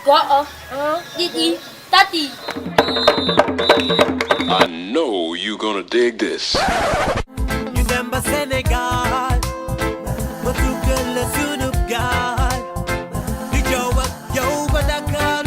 Didi, Tati. I know you're gonna dig this. You remember Senegal? But you can listen to God. Did you work yo but I can't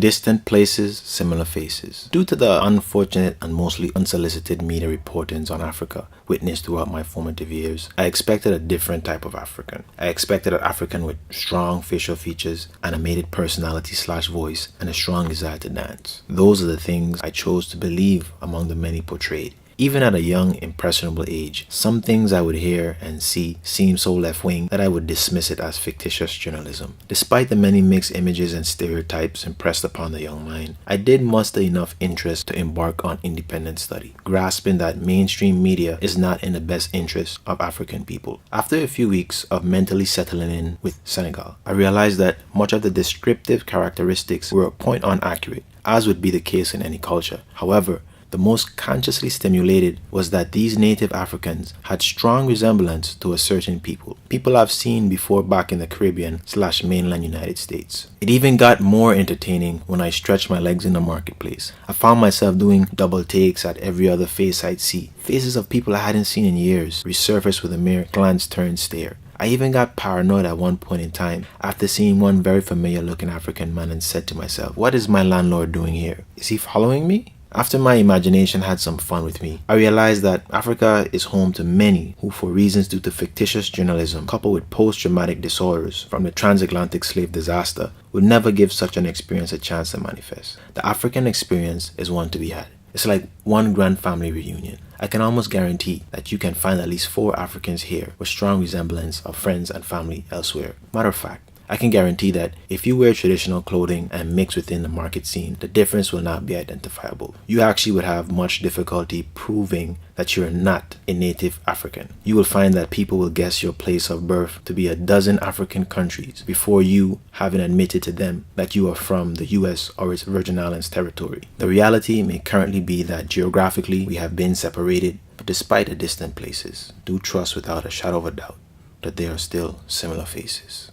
Distant places, similar faces. Due to the unfortunate and mostly unsolicited media reportings on Africa witnessed throughout my formative years, I expected a different type of African. I expected an African with strong facial features, animated personality/voice, and a strong desire to dance. Those are the things I chose to believe among the many portrayed. Even at a young, impressionable age, some things I would hear and see seemed so left-wing that I would dismiss it as fictitious journalism. Despite the many mixed images and stereotypes impressed upon the young mind, I did muster enough interest to embark on independent study, grasping that mainstream media is not in the best interest of African people. After a few weeks of mentally settling in with Senegal, I realized that much of the descriptive characteristics were a point inaccurate, as would be the case in any culture. However, the most consciously stimulated was that these native Africans had strong resemblance to a certain people I've seen before back in the Caribbean/mainland United States. It even got more entertaining when I stretched my legs in the marketplace. I found myself doing double takes at every other face I'd see. Faces of people I hadn't seen in years resurfaced with a mere glance-turned stare. I even got paranoid at one point in time after seeing one very familiar looking African man and said to myself, "What is my landlord doing here? Is he following me?" After my imagination had some fun with me, I realized that Africa is home to many who, for reasons due to fictitious journalism coupled with post-traumatic disorders from the transatlantic slave disaster, would never give such an experience a chance to manifest. The African experience is one to be had. It's like one grand family reunion. I can almost guarantee that you can find at least 4 Africans here with strong resemblance of friends and family elsewhere. Matter of fact, I can guarantee that if you wear traditional clothing and mix within the market scene, the difference will not be identifiable. You actually would have much difficulty proving that you're not a native African. You will find that people will guess your place of birth to be a dozen African countries before you having admitted to them that you are from the US or its Virgin Islands territory. The reality may currently be that geographically we have been separated, but despite the distant places, do trust without a shadow of a doubt that there are still similar faces.